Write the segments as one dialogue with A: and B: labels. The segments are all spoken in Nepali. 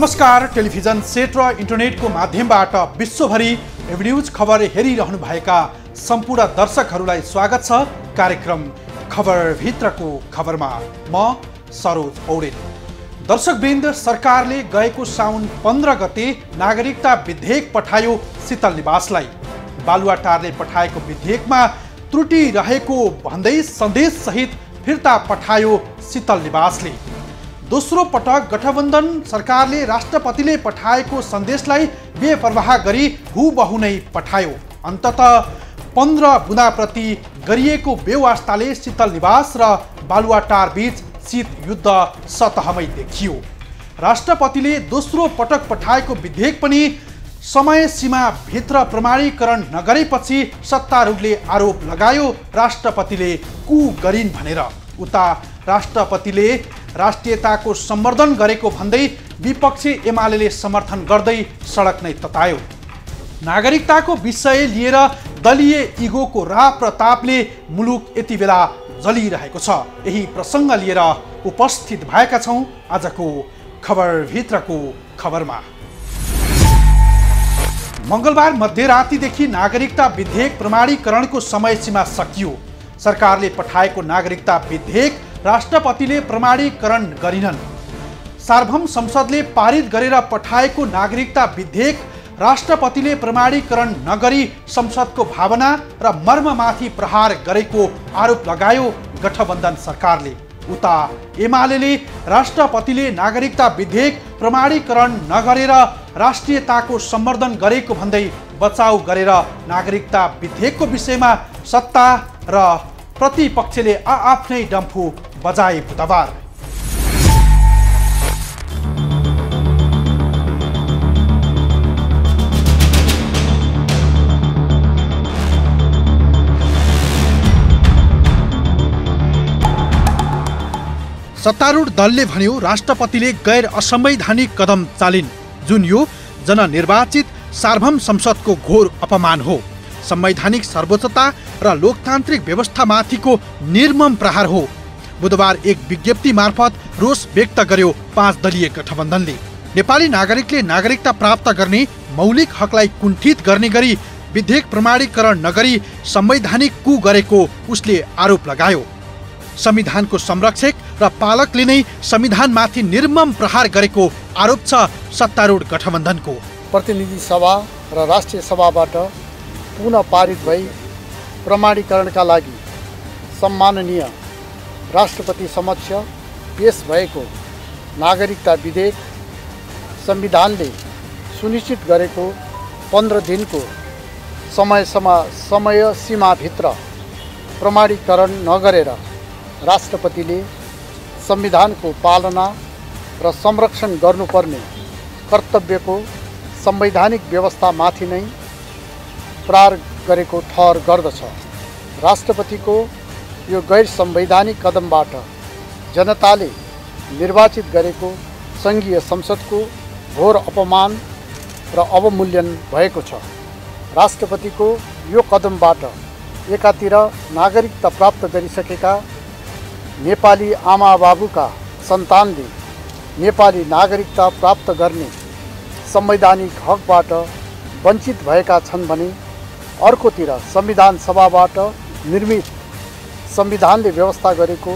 A: नमस्कार। टेलिभिजन सेट र इन्टरनेटको माध्यमबाट विश्वभरि एभिन्यूज खबर हेरिरहनु भएका सम्पूर्ण दर्शकहरूलाई स्वागत छ कार्यक्रम खबर भित्रको खबरमा। म सरोज पौडेल। दर्शकवृन्द, सरकारले गएको साउन 15 गते नागरिकता विधेयक पठायो शीतल निवासलाई। बालुवाटारले पठाएको विधेयकमा त्रुटि रहेको भन्दै सन्देश सहित फिर्ता पठायो शीतल निवासले। दोस्रो पटक गठबन्धन सरकारले राष्ट्रपतिले पठाएको सन्देशलाई बेपरवाह गरी हुबहु नै पठायो। अन्ततः 15 बुँदाप्रति गरिएको बेवास्ताले शीतल निवास र बालुवाटार बीच शीत युद्ध सतहमै देखियो। राष्ट्रपतिले दोस्रो पटक पठाएको विधेयक पनि समय सीमा भित्र प्रमाणीकरण नगरेपछि सत्तारूढले आरोप लगायो राष्ट्रपतिले कु गरिन् भनेर। उता राष्ट्रपतिले राष्ट्रियताको सम्वर्धन गरेको भन्दै विपक्षी एमाले समर्थन गर्दै सडक नै ततायो। नागरिकताको विषय लिएर दलीय इगोको राप र तापले मुलुक यति बेला जलिरहेको छ। यही प्रसङ्ग लिएर उपस्थित भएका छौँ आजको खबर भित्रको खबरमा। मङ्गलबार मध्यरातिदेखि नागरिकता विधेयक प्रमाणीकरणको समय सीमा सकियो। सरकारले पठाएको नागरिकता विधेयक राष्ट्रपतिले प्रमाणीकरण गरिनन्। सार्वभौम संसदले पारित गरेर पठाएको नागरिकता विधेयक राष्ट्रपतिले प्रमाणीकरण नगरी संसदको भावना र मर्ममाथि प्रहार गरेको आरोप लगायो गठबन्धन सरकारले। उता एमाले राष्ट्रपतिले नागरिकता विधेयक प्रमाणीकरण नगरेर राष्ट्रियताको सम्वर्धन गरेको भन्दै बचाउ गरेर नागरिकता विधेयकको विषयमा सत्ता र प्रतिपक्षले आफ्नै डम्फु बजाए बुधबार। सत्तारूढ दलले भन्यो राष्ट्रपतिले गैर असंवैधानिक कदम चालिन्, जुन यो जननिर्वाचित सार्वभौम संसदको घोर अपमान हो, संवैधानिक सर्वोच्चता र लोकतान्त्रिक व्यवस्थामाथिको निर्मम प्रहार हो। बुधबार एक विज्ञप्ति मार्फत रोष व्यक्त गर्यो 5 दलीय गठबन्धनले। नेपाली नागरिकले नागरिकता प्राप्त गर्ने मौलिक हकलाई कुण्ठित गर्ने गरी विधेयक प्रमाणीकरण नगरी संवैधानिक कु गरेको उसले आरोप लगायो। संविधानको संरक्षक र पालकले नै संविधानमाथि निर्मम प्रहार गरेको आरोप छ सत्तारूढ गठबन्धनको।
B: प्रतिनिधि सभा र राष्ट्रिय सभाबाट पुनः पारित भई प्रमाणीकरणका लागि सम्माननीय राष्ट्रपति समक्ष पेश भएको नागरिकता विधेयक संविधानले सुनिश्चित गरेको 15 दिनको समय सीमाभित्र प्रमाणीकरण नगरेर राष्ट्रपतिले संविधानको पालना र संरक्षण गर्नुपर्ने कर्तव्यको संवैधानिक व्यवस्थामाथि नै प्रहार गरेको ठहर गर्दछ। राष्ट्रपतिको यो गैर संवैधानिक कदमबाट जनताले निर्वाचित गरेको सङ्घीय संसदको घोर अपमान र अवमूल्यन भएको छ। राष्ट्रपतिको यो कदमबाट एकातिर नागरिकता प्राप्त गरिसकेका नेपाली आमाबाबुका सन्तानले नेपाली नागरिकता प्राप्त गर्ने संवैधानिक हकबाट वञ्चित भएका छन् भने अर्कोतिर संविधान सभाबाट निर्मित संविधानले व्यवस्था गरेको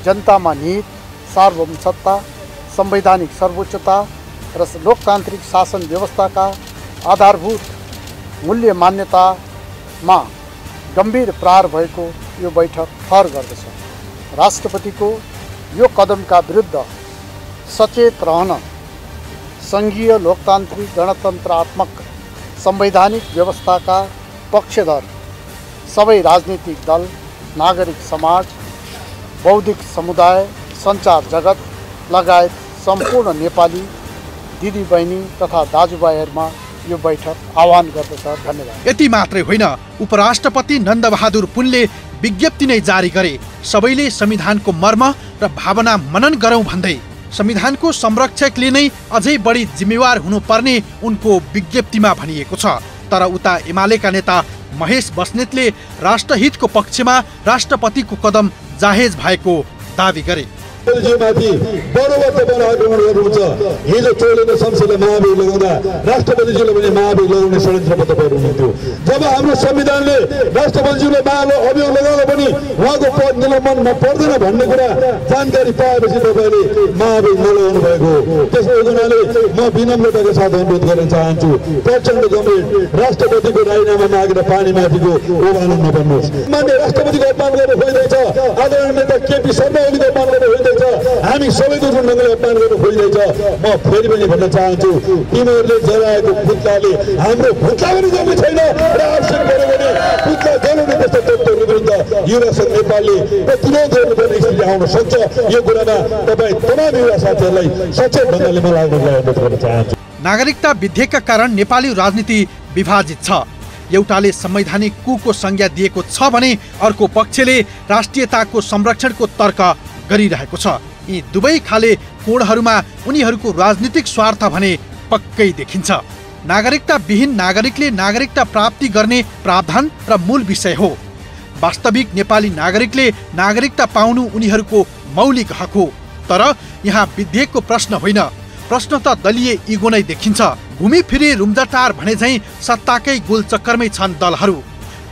B: जनतामा निहित सार्वभौम सत्ता, संवैधानिक सर्वोच्चता र लोकतान्त्रिक शासन व्यवस्थाका आधारभूत मूल्य मान्यतामा गम्भीर प्रहार भएको यो बैठक ठहर गर्दछ। राष्ट्रपतिको यो कदमका विरुद्ध सचेत रहन सङ्घीय लोकतान्त्रिक गणतन्त्रात्मक संवैधानिक व्यवस्थाका पक्षधर सबै राजनीतिक दल, नागरिक समाज, बौद्धिक समुदाय, सञ्चार जगत लगायत सम्पूर्ण नेपाली दिदीबहिनी तथा दाजुभाइहरूमा यो बैठक आह्वान गर्दछ। धन्यवाद।
A: यति मात्रै होइन, उपराष्ट्रपति नन्दबहादुर पुनले विज्ञप्ति नै जारी गरे। सबैले संविधानको मर्म र भावना मनन गरौँ भन्दै संविधानको संरक्षकले नै अझै बढी जिम्मेवार हुनुपर्ने उनको विज्ञप्तिमा भनिएको छ। तर उता एमालेका नेता महेश बस्नेतले राष्ट्रहितको पक्षमा राष्ट्रपतिको कदम जाहेज भएको दावी गरे।
C: माथि बरोबर तपाईले आक्रमण गर्नुहुन्छ। हिजो चोलेको संसदले महाभियोग लगाउँदा राष्ट्रपतिज्यूले पनि महाभियोग लगाउने षड्यन्त्रमा तपाईहरु हुनुहुन्थ्यो। जब हाम्रो संविधानले राष्ट्रपतिज्यूले महाभियोग लगाउँदा पनि उहाँको पद निलम्बनमा पर्दैन भन्ने कुरा जानकारी पाएपछि तपाईले महाभियोग नलाउनु भएको हो। त्यसो हुनाले म विनम्रताका साथ अनुरोध गर्न चाहन्छु, प्रचण्ड गम्भीर राष्ट्रपतिको राजीनामा मागेर पानीमाथिको ओभानो नबन्नुहोस्। मान्य राष्ट्रपतिको अपमान गरेर खोइदैछ, आदरणीय नेता केपी शर्मा ओलीको अपमान गरेर खोइदैछ, हामी सबैको जुन ढङ्गले अपमान गरेर खोइदैछ। म फेरि पनि भन्न चाहन्छु, तिमीहरूले जलाएको पुतलाले हाम्रो पुतला पनि जल्ने छैन र आवश्यक पऱ्यो भने पुतला जलाउने त्यस्ता तत्त्वहरू विरुद्ध युवा सङ्घ नेपालले प्रतिरोध गर्नुपर्ने स्थिति आउन सक्छ। यो कुरामा तपाईँ तमाम युवा साथीहरूलाई सचेत ढङ्गले म लाग्नलाई अनुरोध गर्न चाहन्छु।
A: नागरिकता विधेयकका कारण नेपाली राजनीति विभाजित छ। एउटाले संवैधानिक कुको संज्ञा दिएको छ भने अर्को पक्षले राष्ट्रियताको संरक्षणको तर्क गरिरहेको छ। यी दुवै खाले कोणहरूमा उनीहरूको राजनीतिक स्वार्थ भने पक्कै देखिन्छ। नागरिकता विहीन नागरिकले नागरिकता प्राप्ति गर्ने प्रावधान र मूल विषय हो। वास्तविक नेपाली नागरिकले नागरिकता पाउनु उनीहरूको मौलिक हक हो। तर यहाँ विधेयकको प्रश्न होइन, प्रश्न त दलीय इगो नै देखिन्छ। घुमी फिरे रुम्जाटार भने झैँ सत्ताकै गोल चक्करमै छन् दलहरू।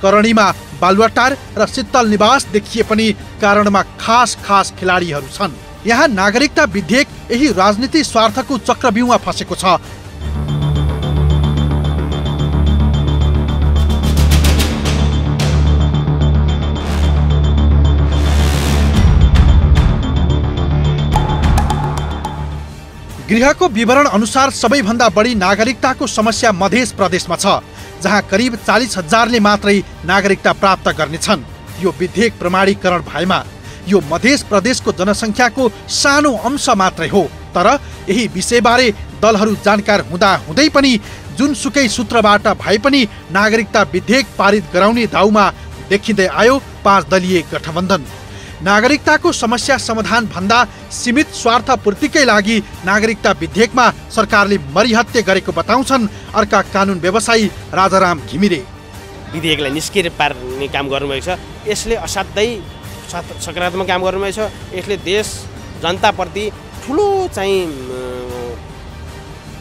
A: करणीमा बालुवाटार र शीतल निवास देखिए पनि कारणमा खास खास खेलाडीहरू छन्। यहाँ नागरिकता विधेयक यही राजनीति स्वार्थको चक्रव्यूहमा फसेको छ। गृहको विवरण अनुसार सबैभन्दा बढी नागरिकताको समस्या मध्य प्रदेशमा छ, जहाँ करिब 40,000ले मात्रै नागरिकता प्राप्त गर्नेछन्। यो विधेयक प्रमाणीकरण भएमा यो मध्य प्रदेशको जनसङ्ख्याको सानो अंश मात्रै हो। तर यही विषयबारे दलहरू जानकार हुँदा हुँदै पनि जुनसुकै सूत्रबाट भए पनि नागरिकता विधेयक पारित गराउने दाउमा देखिँदै आयो 5 दलीय गठबन्धन। नागरिकताको समस्या समाधान भन्दा सीमित स्वार्थ पूर्तिकै लागि नागरिकता विधेयकमा सरकारले मरिहत्ते गरेको बताउँछन् अर्का कानुन व्यवसायी राजाराम घिमिरे।
D: विधेयकलाई निस्किएर पार्ने काम गर्नुभएको छ। यसले असाध्यै सकारात्मक काम गर्नुभएको छ। यसले देश जनताप्रति ठुलो चाहिँ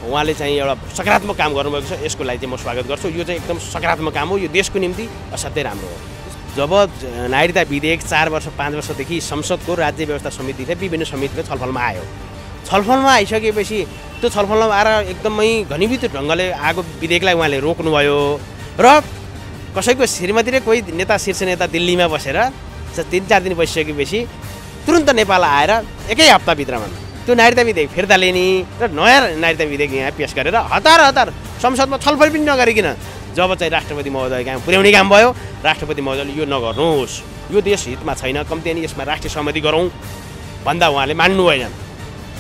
D: उहाँले चाहिँ एउटा सकारात्मक काम गर्नुभएको छ। यसको लागि चाहिँ म स्वागत गर्छु। यो चाहिँ एकदम सकारात्मक काम हो। यो देशको निम्ति असाध्यै राम्रो हो। जब नागरिकता विधेयक 4 वर्ष 5 वर्षदेखि संसदको राज्य व्यवस्था समितिले विभिन्न समितिले छलफलमा आयो। छलफलमा आइसकेपछि त्यो छलफलमा आएर एकदमै घनीभूत ढङ्गले आएको विधेयकलाई उहाँले रोक्नुभयो र कसैको श्रीमती र कोही नेता शीर्ष नेता दिल्लीमा बसेर 3-4 दिन बसिसकेपछि तुरुन्त नेपाल आएर एकै हप्ताभित्रमा त्यो नागरिकता विधेयक फिर्ता लिने र नयाँ नागरिकता विधेयक यहाँ पेश गरेर हतार संसदमा छलफल पनि नगरिकन जब चाहिँ राष्ट्रपति महोदय कहाँ पुर्याउने काम भयो, राष्ट्रपति महोदयले यो नगर्नुहोस्, यो देश हितमा छैन, कम्ती अनि यसमा राष्ट्रिय सहमति गरौँ भन्दा उहाँले मान्नु भएन।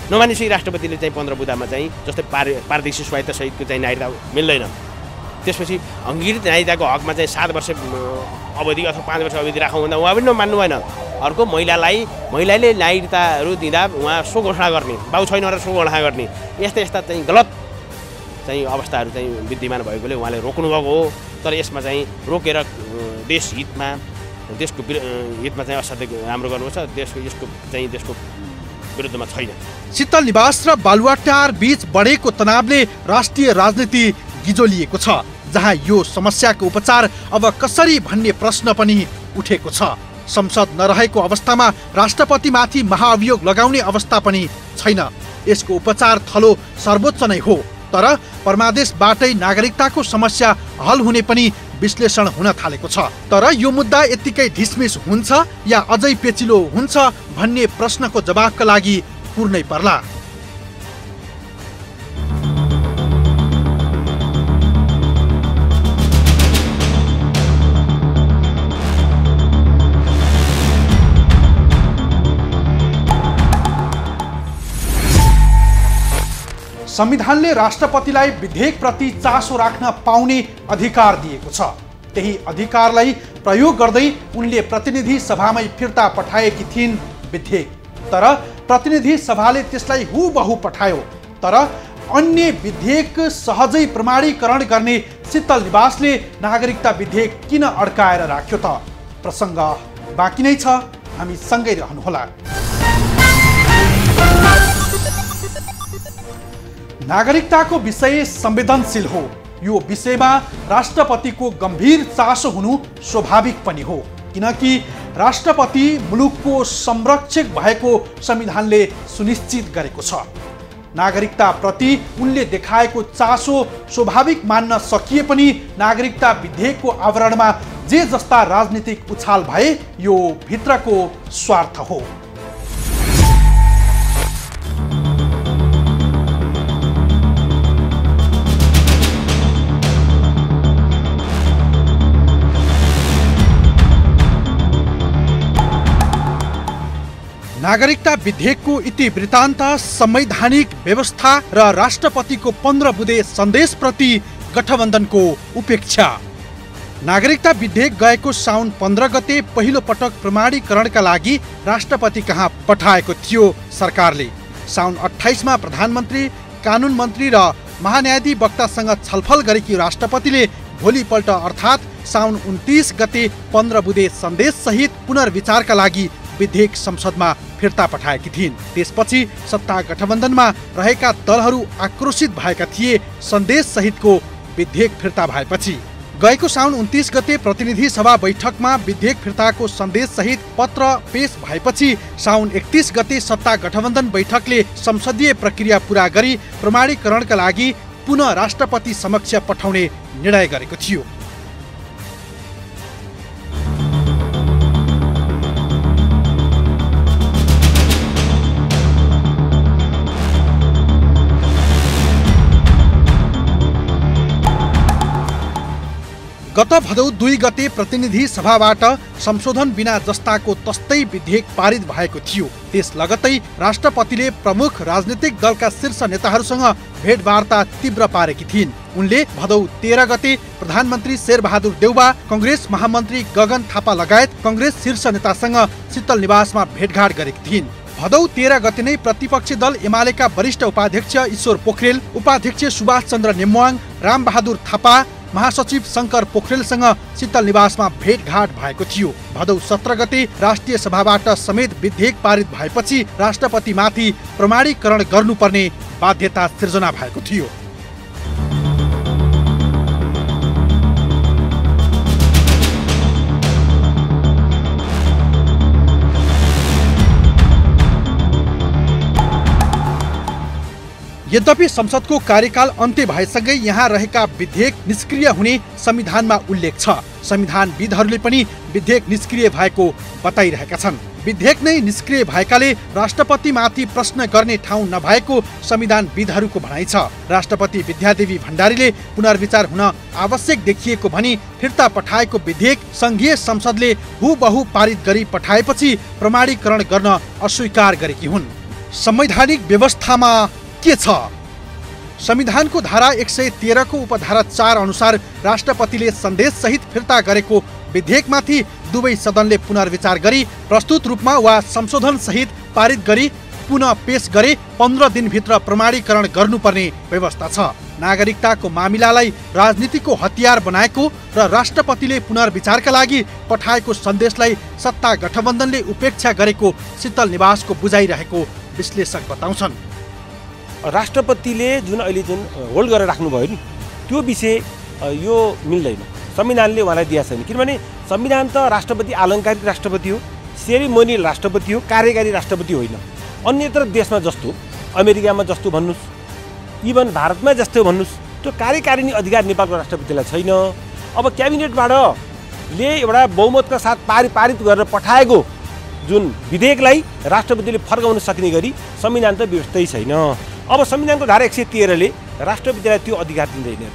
D: नमानेपछि राष्ट्रपतिले चाहिँ 15 बुँदामा चाहिँ जस्तै पारदर्शी स्वायत्त सहितको चाहिँ नागरिकता मिल्दैन। त्यसपछि अङ्गीकृत नागरिकताको हकमा चाहिँ 7 वर्ष अवधि अथवा 5 वर्ष अवधि राखौँ भन्दा उहाँ पनि नमान्नु भएन। अर्को महिलाले नागरिकताहरू दिँदा उहाँ सो घोषणा गर्ने, बाउ छैन र सो घोषणा गर्ने, यस्ता चाहिँ गलत चाहिँ अवस्थाहरू चाहिँ विद्यमान भएकोले उहाँले रोक्नुभएको हो। तर यसमा चाहिँ रोकेर देशको हितमा चाहिँ असाध्यै राम्रो गर्नुपर्छ। देशको विरुद्धमा छैन।
A: शीतल निवास र बालुवाटार बीच बढेको तनावले राष्ट्रिय राजनीति गिजोलिएको छ, जहाँ यो समस्याको उपचार अब कसरी भन्ने प्रश्न पनि उठेको छ। संसद नरहेको अवस्थामा राष्ट्रपतिमाथि महाअभियोग लगाउने अवस्था पनि छैन। यसको उपचार थलो सर्वोच्च नै हो। तर परमादेशबाटै नागरिकताको समस्या हल हुने पनि विश्लेषण हुन थालेको छ। तर यो मुद्दा यत्तिकै ढिसमिस हुन्छ या अझै पेचिलो हुन्छ भन्ने प्रश्नको जवाफका लागि कुर्नै पर्ला। संविधानले राष्ट्रपतिलाई विधेयक प्रति चासो राख्न पाउने अधिकार दिएको छ। त्यही अधिकारलाई प्रयोग गर्दै उनले प्रतिनिधि सभामै फिर्ता पठाएकी थिइन् विधेयक। तर प्रतिनिधि सभाले त्यसलाई हुबहु पठायो। तर अन्य विधेयक सहजै प्रमाणीकरण गर्ने शीतल निवासले नागरिकता विधेयक किन अड्काएर राख्यो त? प्रसङ्ग बाँकी नै छ, हामी सँगै रहनुहोला। नागरिकताको विषय संवेदनशील हो। यो विषयमा राष्ट्रपतिको गम्भीर चासो हुनु स्वाभाविक पनि हो, किनकि राष्ट्रपति मुलुकको संरक्षक भएको संविधानले सुनिश्चित गरेको छ। नागरिकताप्रति उनले देखाएको चासो स्वाभाविक मान्न सकिए पनि नागरिकता विधेयकको आवरणमा जे जस्ता राजनीतिक उछाल भए यो भित्रको स्वार्थ हो। नागरिकता विधेयकको इतिवृत्तान्त संवैधानिक व्यवस्था र राष्ट्रपतिको 15 बुँदे सन्देशप्रति गठबन्धनको उपेक्षा। नागरिकता विधेयक गएको साउन 15 गते पहिलो पटक प्रमाणीकरणका लागि राष्ट्रपति कहाँ पठाएको थियो सरकारले। साउन 28 मा प्रधानमन्त्री, कानुन मन्त्री र महान्यायाधिवक्तासँग छलफल गरेकी राष्ट्रपतिले भोलिपल्ट अर्थात् साउन 29 गते 15 बुँदे सन्देश सहित पुनर्विचारका लागि विधेयक संसदमा फिर्ता पठाएकी थिइन्। त्यसपछि सत्ता गठबन्धनमा रहेका दलहरू आक्रोशित भएका थिए सन्देश सहितको विधेयक फिर्ता भएपछि। गएको साउन 29 गते प्रतिनिधि सभा बैठकमा विधेयक फिर्ताको सन्देश सहित पत्र पेश भएपछि साउन 31 गते सत्ता गठबन्धन बैठकले संसदीय प्रक्रिया पूरा गरी प्रमाणीकरणका लागि पुनः राष्ट्रपति समक्ष पठाउने निर्णय गरेको थियो। गत भदौ 2 गते प्रतिनिधि सभाबाट संशोधन बिना जस्ताको तस्तै विधेयक पारित भएको थियो। त्यस लगत्तै राष्ट्रपतिले प्रमुख राजनीतिक दलका शीर्ष नेताहरूसँग भेटवार्ता तीव्र पारेकी थिइन्। उनले भदौ 13 गते प्रधानमन्त्री शेरबहादुर देउबा, कांग्रेस महामन्त्री गगन थापा लगायत कांग्रेस शीर्ष नेतासँग शीतल निवासमा भेटघाट गरेकी थिइन्। भदौ 13 गते नै प्रतिपक्षी दल एमालेका वरिष्ठ उपाध्यक्ष ईश्वर पोखरेल, उपाध्यक्ष सुभाष चन्द्र नेम्वाङ, रामबहादुर थापा, महासचिव शङ्कर पोखरेलसँग शीतल निवासमा भेटघाट भएको थियो। भदौ 17 गते राष्ट्रिय सभाबाट समेत विधेयक पारित भएपछि राष्ट्रपतिमाथि प्रमाणीकरण गर्नुपर्ने बाध्यता सिर्जना भएको थियो। यद्यपि संसदको कार्यकाल अन्त्य भएसँगै यहाँ रहेका विधेयक निष्क्रिय हुने संविधानमा उल्लेख छ। संविधानविदहरूले पनि विधेयक निष्क्रिय भएको बताइरहेका छन्। विधेयक नै निष्क्रिय भएकाले राष्ट्रपतिमाथि प्रश्न गर्ने ठाउँ नभएको संविधानविदहरूको भनाइ छ। राष्ट्रपति विद्यादेवी भण्डारीले पुनर्विचार हुन आवश्यक देखिएको भनी फिर्ता पठाएको विधेयक संघीय संसदले हुबहु पारित गरी पठाएपछि प्रमाणीकरण गर्न अस्वीकार गरेकी हुन्। संवैधानिक व्यवस्थामा के छ? संविधानको धारा 113 को उपधारा 4 अनुसार राष्ट्रपतिले सन्देश सहित फिर्ता गरेको विधेयकमाथि दुवै सदनले पुनर्विचार गरी प्रस्तुत रूपमा वा संशोधन सहित पारित गरी पुनः पेश गरे 15 दिनभित्र प्रमाणीकरण गर्नुपर्ने व्यवस्था छ। नागरिकताको मामिलालाई राजनीतिको हतियार बनाएको र राष्ट्रपतिले पुनर्विचारका लागि पठाएको सन्देशलाई सत्ता गठबन्धनले उपेक्षा गरेको शीतल निवासको बुझाइरहेको विश्लेषक बताउँछन्।
E: राष्ट्रपतिले जुन अहिले जुन होल्ड गरेर राख्नुभयो नि त्यो विषय यो मिल्दैन, संविधानले उहाँलाई दिएको छैन। किनभने संविधान त राष्ट्रपति आलङ्कारिक राष्ट्रपति हो, सेरिमोनियल राष्ट्रपति हो, कार्यकारी राष्ट्रपति होइन। अन्यत्र देशमा जस्तो अमेरिकामा जस्तो भन्नुहोस्, इभन भारतमा जस्तो भन्नुहोस्, त्यो कार्यकारिणी अधिकार नेपालको राष्ट्रपतिलाई छैन। अब क्याबिनेटबाट ले एउटा बहुमतका साथ पारित गरेर पठाएको जुन विधेयकलाई राष्ट्रपतिले फर्काउन सक्ने गरी संविधान त व्यवस्थै छैन। अब संविधानको धारा 113 ले राष्ट्रपतिलाई त्यो अधिकार दिँदैन।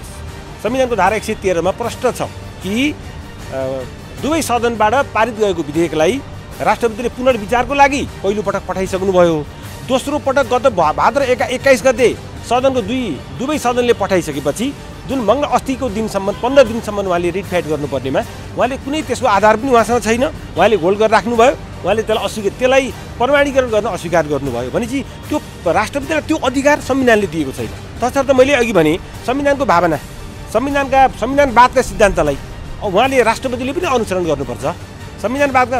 E: संविधानको धारा 113 मा प्रष्ट छ कि दुवै सदनबाट पारित गरेको विधेयकलाई राष्ट्रपतिले पुनर्विचारको लागि पहिलो पटक पठाइसक्नुभयो। दोस्रो पटक गत भाद्र 21 गते सदनको दुवै सदनले पठाइसकेपछि जुन मङ्गल अस्तिको दिनसम्म 15 दिनसम्म उहाँले रिट फाइट गर्नुपर्नेमा उहाँले कुनै त्यसको आधार पनि उहाँसँग छैन। उहाँले होल्ड गरेर राख्नुभयो, उहाँले त्यसलाई प्रमाणीकरण गर्न अस्वीकार गर्नुभयो भनेपछि त्यो राष्ट्रपतिलाई त्यो अधिकार संविधानले दिएको छैन। तसर्थ मैले अघि भने संविधानको भावना, संविधानवादका सिद्धान्तलाई उहाँले राष्ट्रपतिले पनि अनुसरण गर्नुपर्छ। संविधानवादका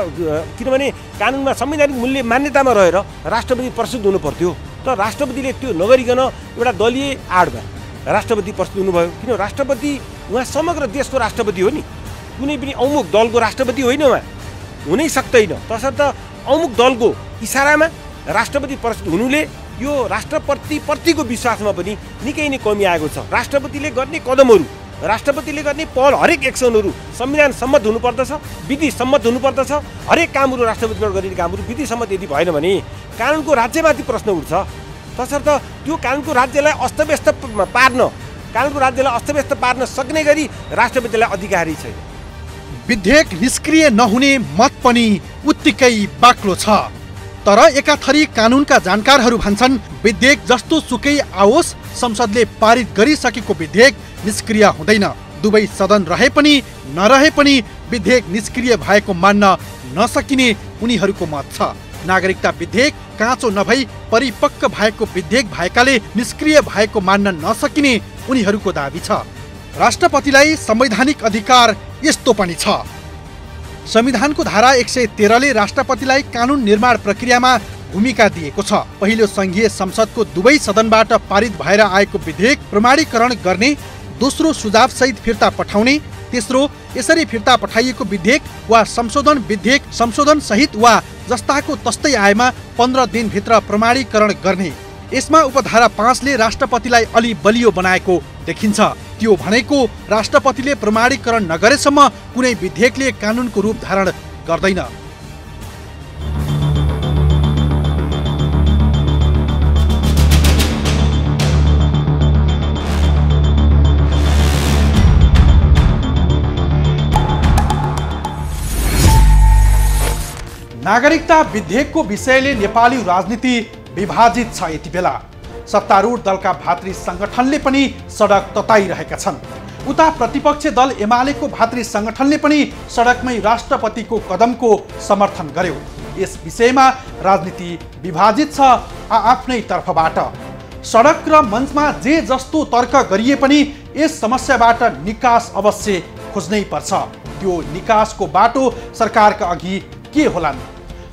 E: किनभने कानुनमा संवैधानिक मूल्य मान्यतामा रहेर राष्ट्रपति प्रस्तुत हुनु पर्थ्यो। तर राष्ट्रपतिले त्यो नगरिकन एउटा दलीय आडमा राष्ट्रपति प्रस्तुत हुनुभयो। किन राष्ट्रपति उहाँ समग्र देशको राष्ट्रपति हो नि, कुनै पनि अमुक दलको राष्ट्रपति होइन, उहाँ हुनै सक्दैन। तसर्थ अमुक दलको इसारामा राष्ट्रपति प्रस्तुत हुनुले यो राष्ट्रप्रतिको विश्वासमा पनि निकै नै कमी आएको छ। राष्ट्रपतिले गर्ने कदमहरू, राष्ट्रपतिले गर्ने पहल, हरेक एक्सनहरू संविधान सम्मत हुनुपर्दछ, विधि सम्मत हुनुपर्दछ। हरेक कामहरू राष्ट्रपतिबाट गरिने कामहरू विधि सम्मत यदि भएन भने कानुनको राज्यमाथि प्रश्न उठ्छ। तसर्थ त्यो कानुनको राज्यलाई अस्तव्यस्त पार्न सक्ने गरी राष्ट्रपतिलाई अधिकारी छैन।
A: विधेयक निष्क्रिय नहुने मत पनि उत्तिकै बाक्लो छ। तर एकाथरी कानुनका जानकारहरू भन्छन् विधेयक जस्तो सुकै आओस्, संसदले पारित गरिसकेको विधेयक निष्क्रिय हुँदैन। दुवै सदन रहे पनि नरहे पनि विधेयक निष्क्रिय भएको मान्न नसकिने उनीहरूको मत छ। नागरिकता विधेयक काँचो नभई परिपक्व भएको विधेयक भएकाले निष्क्रिय भएको मान्न नसकिने उनीहरूको दाबी छ। राष्ट्रपतिलाई संवैधानिक अधिकार यस्तो पनि छ। संविधानको धारा 113ले राष्ट्रपतिलाई कानुन निर्माण प्रक्रियामा भूमिका दिएको छ। पहिलो संघीय संसदको दुवै सदनबाट पारित भएर आएको विधेयक प्रमाणीकरण गर्ने, दोस्रो सुझावसहित फिर्ता पठाउने, तेस्रो यसरी फिर्ता पठाइएको विधेयक वा संशोधन विधेयक संशोधन सहित वा जस्ताको तस्तै आएमा 15 दिनभित्र प्रमाणीकरण गर्ने। यसमा उपधारा 5ले राष्ट्रपतिलाई अलि बलियो बनाएको देखिन्छ। त्यो भनेको राष्ट्रपतिले प्रमाणीकरण नगरेसम्म कुनै विधेयकले कानुनको रूप धारण गर्दैन। नागरिकता विधेयकको विषयले नेपाली राजनीति विभाजित छ। यति बेला सत्तारूढ दलका भातृ संगठनले पनि सडक तताइरहेका छन्। उता प्रतिपक्ष दल एमालेको भातृ संगठनले पनि सडकमै राष्ट्रपतिको कदमको समर्थन गर्यो। यस विषयमा राजनीति विभाजित छ आफ्नै तर्फबाट। सडक र मञ्चमा जे जस्तो तर्क गरिए पनि यस समस्याबाट निकास अवश्य खोज्नै पर्छ। त्यो निकासको बाटो सरकारका अघि के होलान्?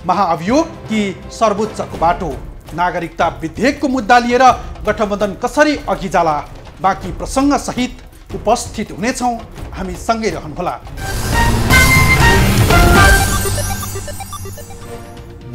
A: महाअभियोग कि सर्वोच्चको बाटो? नागरिकता विधेयकको मुद्दा लिएर गठबन्धन कसरी अघि जाला? बाँकी प्रसङ्ग सहित उपस्थित हुनेछौँ, हामी सँगै रहनुहोला।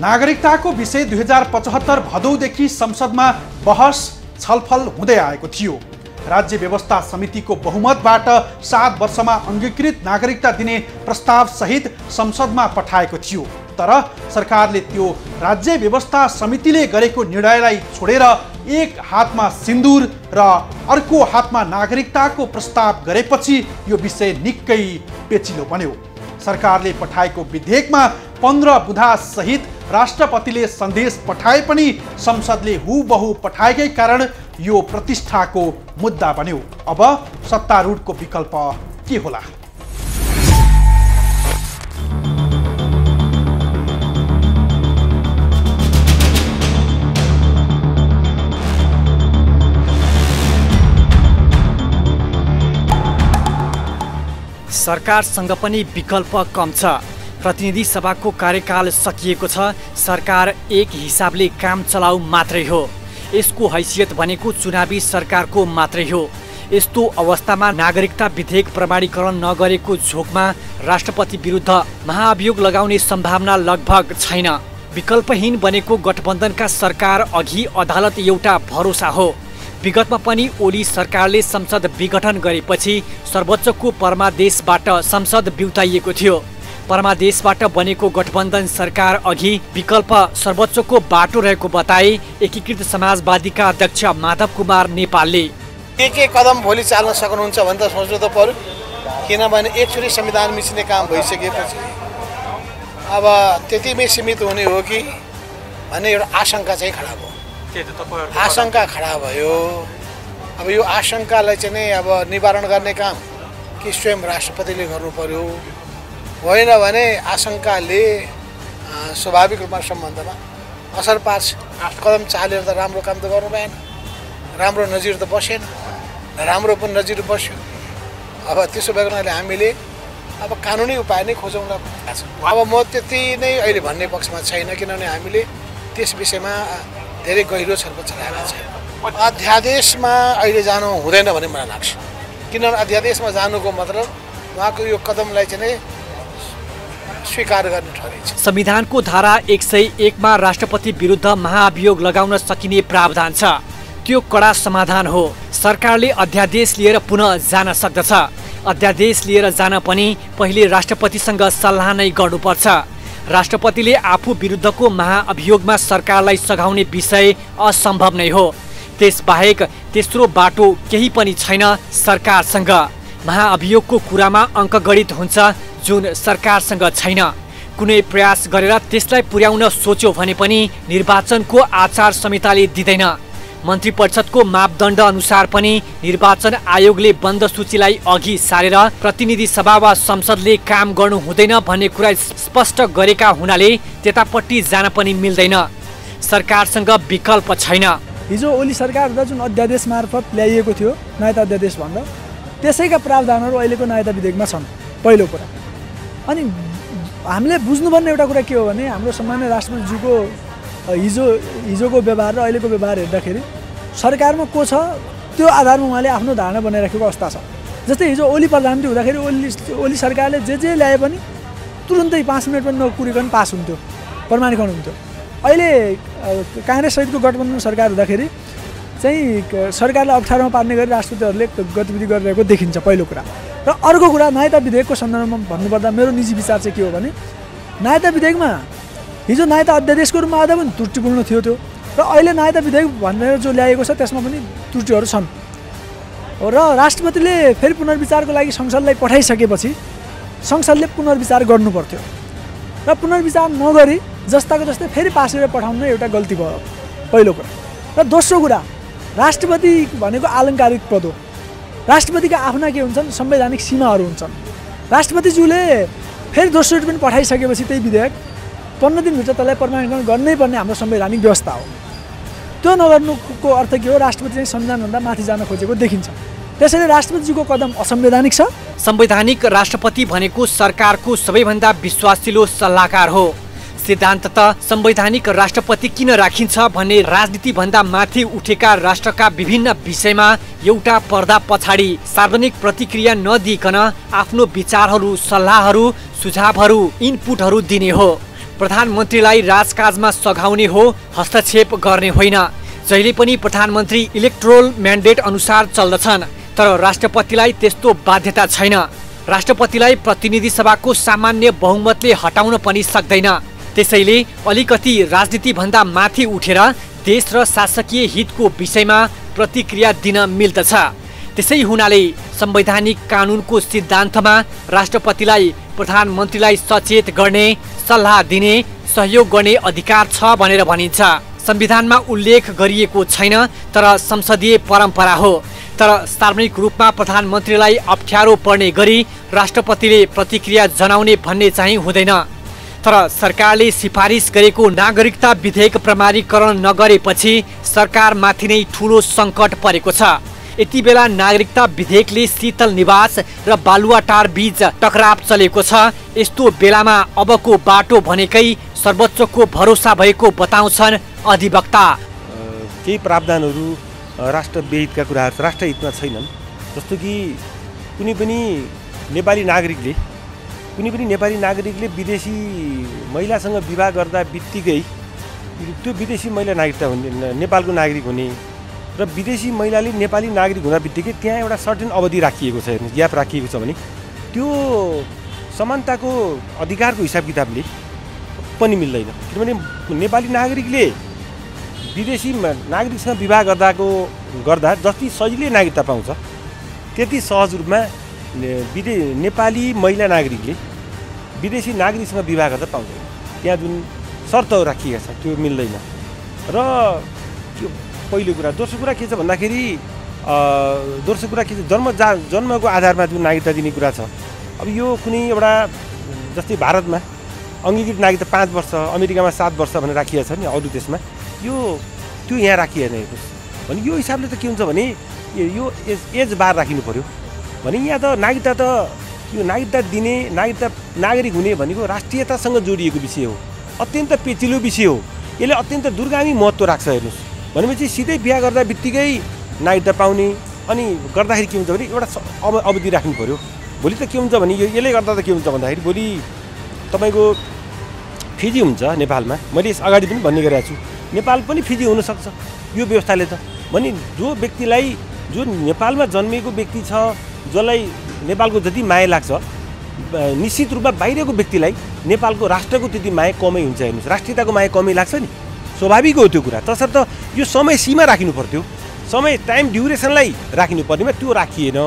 A: नागरिकताको विषय 2075 भदौदेखि संसदमा बहस छलफल हुँदै आएको थियो। राज्य व्यवस्था समितिको बहुमतबाट 7 वर्षमा अङ्गीकृत नागरिकता दिने प्रस्ताव सहित संसदमा पठाएको थियो। तर सरकारले त्यो राज्य व्यवस्था समितिले गरेको निर्णयलाई छोडेर एक हातमा सिन्दुर र अर्को हातमा नागरिकताको प्रस्ताव गरेपछि यो विषय निकै पेचिलो बन्यो। सरकारले पठाएको विधेयकमा 15 बुँदा सहित राष्ट्रपतिले सन्देश पठाए पनि संसदले हुबहु पठाएकै कारण यो प्रतिष्ठाको मुद्दा बन्यो। अब सत्तारूढको विकल्प के होला?
F: सरकारसँग पनि विकल्प कम छ। प्रतिनिधि सभाको कार्यकाल सकिएको छ। सरकार एक हिसाबले काम चलाउ मात्रै हो। यसको हैसियत भनेको चुनावी सरकारको मात्रै हो। यस्तो अवस्थामा नागरिकता विधेयक प्रमाणीकरण नगरेको झोकमा राष्ट्रपति विरुद्ध महाअभियोग लगाउने सम्भावना लगभग छैन। विकल्पहीन बनेको गठबन्धनका सरकार अघि अदालत एउटा भरोसा हो। विगतमा पनि ओली सरकारले संसद विघटन गरेपछि सर्वोच्चको परमादेशबाट संसद बिउताइएको थियो। परमादेशबाट बनेको गठबन्धन सरकार अघि विकल्प सर्वोच्चको बाटो रहेको बताए एकीकृत समाजवादीका अध्यक्ष माधव कुमार नेपालले।
G: के कदम भोलि चाल्न सक्नुहुन्छ भने त सोच्नु त पर्यो, किनभने एकचोटि संविधान मिच्ने काम भइसकेपछि अब त्यतिमै सीमित हुने हो कि भन्ने एउटा आशंका चाहिँ खडा भयो। आशंका खडा भयो। अब यो आशंकालाई चाहिँ नै अब निवारण गर्ने काम कि स्वयं राष्ट्रपतिले गर्नु पर्यो, होइन भने आशंकाले स्वाभाविक रूपमा सम्बन्धमा असर पार्छ। कदम चालेर त राम्रो काम त गर्नु भएन, राम्रो नजिर त बसेन, राम्रो पनि नजिर बस्यो। अब त्यसो भएको हुनाले हामीले अब कानुनी उपाय नै खोजौँला। अब म त्यति नै अहिले भन्ने पक्षमा छैन, किनभने हामीले त्यस विषयमा धेरै गहिरो छलफल चलाएका छैन। अध्यादेशमा अहिले जानु हुँदैन भन्ने मलाई लाग्छ, किनभने अध्यादेशमा जानुको मतलब उहाँको यो कदमलाई चाहिँ नै स्वीकार गर्ने ठहरेछ।
F: संविधानको धारा 101 मा राष्ट्रपति विरुद्ध महाभियोग लगाउन सकिने प्रावधान छ। त्यो कडा समाधान हो। सरकारले अध्यादेश लिएर पुनः जान सक्दछ। अध्यादेश लिएर जान पनि पहिले राष्ट्रपतिसँग सल्लाह नै गर्नुपर्छ। राष्ट्रपतिले आफू विरुद्धको महाअभियोगमा सरकारलाई सघाउने विषय असम्भव नै हो। त्यसबाहेक तेस्रो बाटो केही पनि छैन सरकारसँग। महाअभियोगको कुरामा अङ्कगणित हुन्छ जुन सरकारसँग छैन। कुनै प्रयास गरेर त्यसलाई पुर्याउन सोच्यो भने पनि निर्वाचनको आचार संहिताले दिँदैन। मन्त्री परिषदको मापदण्ड अनुसार पनि निर्वाचन आयोगले बन्द सूचीलाई अघि सारेर प्रतिनिधि सभा वा संसदले काम गर्नु हुँदैन भन्ने कुरा स्पष्ट गरेका हुनाले त्यतापट्टि जान पनि मिल्दैन। सरकारसँग विकल्प छैन।
H: हिजो ओली सरकार हुँदा जुन अध्यादेश मार्फत ल्याइएको थियो नायता अध्यादेश भन्दा, त्यसैका प्रावधानहरू अहिलेको नायता विधेयकमा छन्। पहिलो कुरा। अनि हामीले बुझ्नुपर्ने एउटा कुरा के हो भने हाम्रो सम्मान्य राष्ट्रपतिज्यूको हिजोको व्यवहार र अहिलेको व्यवहार हेर्दाखेरि सरकारमा को छ त्यो आधारमा उहाँले आफ्नो धारणा बनाइराखेको अवस्था छ। जस्तै हिजो ओली प्रधानमन्त्री हुँदाखेरि ओली सरकारले जे ल्याए पनि तुरुन्तै 5 मिनट पनि नकुरिकन पास हुन्थ्यो, प्रमाणीकरण हुन्थ्यो। अहिले काङ्ग्रेस सहितको गठबन्धन सरकार हुँदाखेरि चाहिँ सरकारलाई अप्ठ्यारोमा पार्ने गरी राष्ट्रपतिहरूले गतिविधि गरिरहेको देखिन्छ, पहिलो कुरा। र अर्को कुरा, नायता विधेयकको सन्दर्भमा भन्नुपर्दा मेरो निजी विचार चाहिँ के हो भने नायता विधेयकमा हिजो नायता अध्यादेशको रूपमा आधा पनि त्रुटिपूर्ण थियो त्यो, र अहिले नायता विधेयक भनेर जो ल्याएको छ त्यसमा पनि त्रुटिहरू छन्। र राष्ट्रपतिले फेरि पुनर्विचारको लागि संसदलाई पठाइसकेपछि संसदले पुनर्विचार गर्नुपर्थ्यो र पुनर्विचार नगरी जस्ताको जस्तै फेरि पास गरेर पठाउनु एउटा गल्ती भयो, पहिलो कुरा। र दोस्रो कुरा, राष्ट्रपति भनेको आलङ्कारिक पद हो। राष्ट्रपतिका आफ्ना के हुन्छन्, संवैधानिक सीमाहरू हुन्छन्। राष्ट्रपतिज्यूले फेरि दोस्रोचोटि पनि पठाइसकेपछि त्यही विधेयक 15 दिनभित्र त्यसलाई प्रमाणीकरण गर्नै पर्ने हाम्रो संवैधानिक व्यवस्था हो। त्यो नगर्नुको अर्थ के हो, राष्ट्रपति चाहिँ संविधानभन्दा माथि जान खोजेको देखिन्छ। त्यसैले राष्ट्रपतिज्यूको कदम असंवैधानिक छ।
F: संवैधानिक राष्ट्रपति भनेको सरकारको सबैभन्दा विश्वासिलो सल्लाहकार हो। सिद्धान्ततः संवैधानिक राष्ट्रपति किन राखिन्छ भन्ने राजनीतिभन्दा माथि उठेका राष्ट्रका विभिन्न विषयमा एउटा पर्दा पछाडि सार्वजनिक प्रतिक्रिया नदिइकन आफ्नो विचारहरू, सल्लाहहरू, सुझावहरू, इनपुटहरू दिने हो। प्रधानमन्त्रीलाई राजकाजमा सघाउने हो, हस्तक्षेप गर्ने होइन। जहिले पनि प्रधानमन्त्री इलेक्टोरल म्यान्डेट अनुसार चल्दछन्, तर राष्ट्रपतिलाई त्यस्तो बाध्यता छैन। राष्ट्रपतिलाई प्रतिनिधि सभाको सामान्य बहुमतले हटाउन पनि सक्दैन। त्यसैले अलिकति राजनीतिभन्दा माथि उठेर देश र शासकीय हितको विषयमा प्रतिक्रिया दिन मिल्दछ। त्यसै हुनाले संवैधानिक कानुनको सिद्धान्तमा राष्ट्रपतिलाई प्रधानमन्त्रीलाई सचेत गर्ने, सल्लाह दिने, सहयोग गर्ने अधिकार छ भनेर भनिन्छ। संविधानमा उल्लेख गरिएको छैन, तर संसदीय परम्परा हो। तर सार्वजनिक रूपमा प्रधानमन्त्रीलाई अप्ठ्यारो पर्ने गरी राष्ट्रपतिले प्रतिक्रिया जनाउने भन्ने चाहिँ हुँदैन। तर सरकारले सिफारिस गरेको नागरिकता विधेयक प्रमाणीकरण नगरेपछि सरकारमाथि नै ठुलो सङ्कट परेको छ। यति बेला नागरिकता विधेयकले शीतल निवास र बालुवाटार बीच टकराव चलेको छ। यस्तो बेलामा अबको बाटो भनेकै सर्वोच्चको भरोसा भएको बताउँछन् अधिवक्ता।
E: केही प्रावधानहरू राष्ट्रविहितका कुराहरू राष्ट्रहितमा छैनन्। जस्तो कि कुनै पनि नेपाली नागरिकले विदेशी महिलासँग विवाह गर्दा बित्तिकै त्यो विदेशी महिला नागरिकता हुने, नेपालको नागरिक हुने र विदेशी महिलाले नेपाली नागरिक हुँदा बित्तिकै त्यहाँ एउटा सर्टेन अवधि राखिएको छ, ग्याप राखिएको छ भने त्यो समानताको अधिकारको हिसाब किताबले पनि मिल्दैन। किनभने नेपाली नागरिकले विदेशी नागरिकसँग विवाह गर्दा जति सजिलै नागरिकता पाउँछ त्यति सहज रूपमा नेपाली महिला नागरिकले विदेशी नागरिकसँग विवाह गर्दा पाउँदैन। त्यहाँ जुन शर्तहरू राखिएको छ त्यो मिल्दैन। र त्यो पहिलो कुरा। दोस्रो कुरा के छ भन्दाखेरि जन्मको आधारमा जुन नागरिकता दिने कुरा छ, अब यो कुनै एउटा जस्तै भारतमा अङ्गीकृत नागरिकता 5 वर्ष, अमेरिकामा 7 वर्ष भनेर राखिएको छ नि अरू देशमा, त्यो यहाँ राखिएन भने यो हिसाबले त के हुन्छ भने यो एज बार राखिनु पर्यो भने यहाँ त यो नागरिकता दिने, नागरिक हुने भनेको राष्ट्रियतासँग जोडिएको विषय हो, अत्यन्त पेचिलो विषय हो। यसले अत्यन्त दूरगामी महत्त्व राख्छ। हेर्नुहोस् भनेपछि सिधै बिहा गर्दा बित्तिकै नागरिकता पाउने अनि गर्दाखेरि के हुन्छ भने एउटा अवधि राख्नु पऱ्यो। भोलि त के हुन्छ भने यसले गर्दा त के हुन्छ भन्दाखेरि भोलि तपाईँको फिजी हुन्छ नेपालमा। मैले यस अगाडि पनि भन्ने गरेको छु, नेपाल पनि फिजी हुनसक्छ यो व्यवस्थाले त। भने जो व्यक्तिलाई जो नेपालमा जन्मिएको व्यक्ति छ, जसलाई नेपालको जति माया लाग्छ, निश्चित रूपमा बाहिरको व्यक्तिलाई नेपालको राष्ट्रको त्यति माया कमै हुन्छ। हेर्नुहोस् राष्ट्रियताको माया कमै लाग्छ नि, स्वाभाविक हो त्यो कुरा। तसर्थ यो समय सीमा राख्नु पर्थ्यो, समय टाइम ड्युरेसनलाई राख्नु पर्नेमा त्यो राखिएन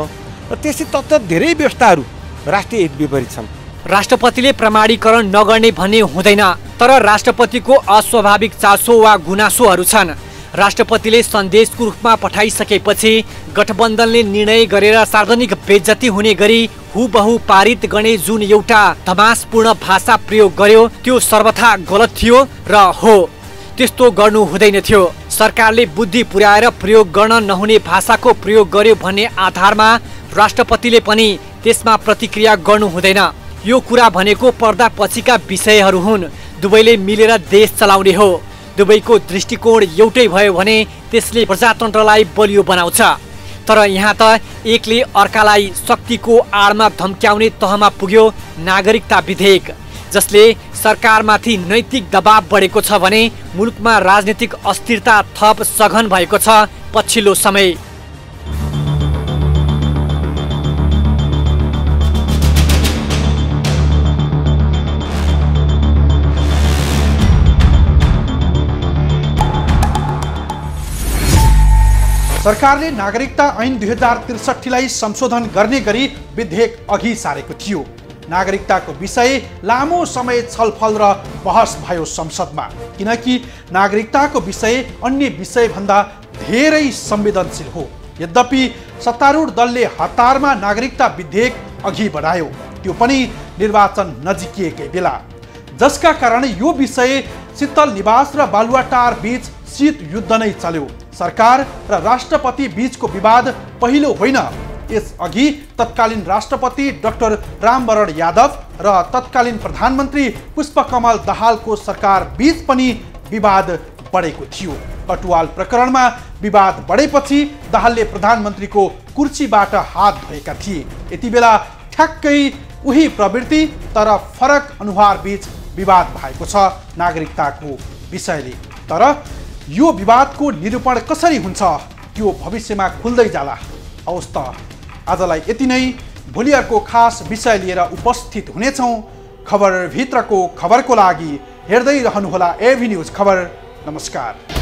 E: र त्यसै तत्त धेरै व्यवस्थाहरू राष्ट्रिय हित विपरीत छन्।
F: राष्ट्रपतिले प्रमाणीकरण नगर्ने भन्ने हुँदैन, तर राष्ट्रपतिको अस्वाभाविक चासो वा गुनासोहरू छन्। राष्ट्रपतिले सन्देशको रूपमा पठाइसकेपछि गठबन्धनले निर्णय गरेर सार्वजनिक बेइज्जती हुने गरी हुबहु पारित गर्ने जुन एउटा धमासपूर्ण भाषा प्रयोग गर्यो त्यो सर्वथा गलत थियो र हो, त्यस्तो गर्नु हुँदैन थियो। सरकारले बुद्धि पुर्याएर प्रयोग गर्न नहुने भाषाको प्रयोग गर्यो भन्ने आधारमा राष्ट्रपतिले पनि त्यसमा प्रतिक्रिया गर्नु हुँदैन। यो कुरा भनेको पर्दा पछिका विषयहरू हुन्, दुवैले मिलेर देश चलाउने हो। दुवैको दृष्टिकोण एउटै भयो भने त्यसले प्रजातन्त्रलाई बलियो बनाउँछ। तर यहाँ त एकले अर्कालाई शक्तिको आडमा धम्क्याउने तहमा पुग्यो नागरिकता विधेयक, जसले सरकारमाथि नैतिक दबाब बढेको छ भने मुलुकमा राजनीतिक अस्थिरता थप सघन भएको छ पछिल्लो समय।
A: सरकारले नागरिकता ऐन 2063लाई संशोधन गर्ने गरी विधेयक अघि सारेको थियो। नागरिकताको विषय लामो समय छलफल र बहस भयो संसदमा, किनकि नागरिकताको विषय अन्य विषयभन्दा धेरै संवेदनशील हो। यद्यपि सत्तारूढ दलले हतारमा नागरिकता विधेयक अघि बढायो, त्यो पनि निर्वाचन नजिकिएकै बेला, जसका कारण यो विषय शीतल निवास र बालुवाटार बीच शीत युद्ध नै चल्यो। सरकार र राष्ट्रपति बीचको विवाद पहिलो होइन। यसअघि तत्कालीन राष्ट्रपति डाक्टर रामवरण यादव र तत्कालीन प्रधानमन्त्री पुष्पकमल दाहालको सरकार बीच पनि विवाद बढेको थियो। कटुवाल प्रकरणमा विवाद बढेपछि दाहालले प्रधानमन्त्रीको कुर्सीबाट हात धोएका थिए। यति बेला ठ्याक्कै उही प्रवृत्ति तर फरक अनुहार बीच विवाद भएको छ नागरिकताको विषयले। तर यो विवादको निरूपण कसरी हुन्छ त्यो भविष्यमा खुल्दै जाला। हवस् त आजलाई यति नै। भोलि अर्को खास विषय लिएर उपस्थित हुनेछौँ। खबर भित्रको खबरको लागि हेर्दै रहनुहोला एभी न्युज खबर। नमस्कार।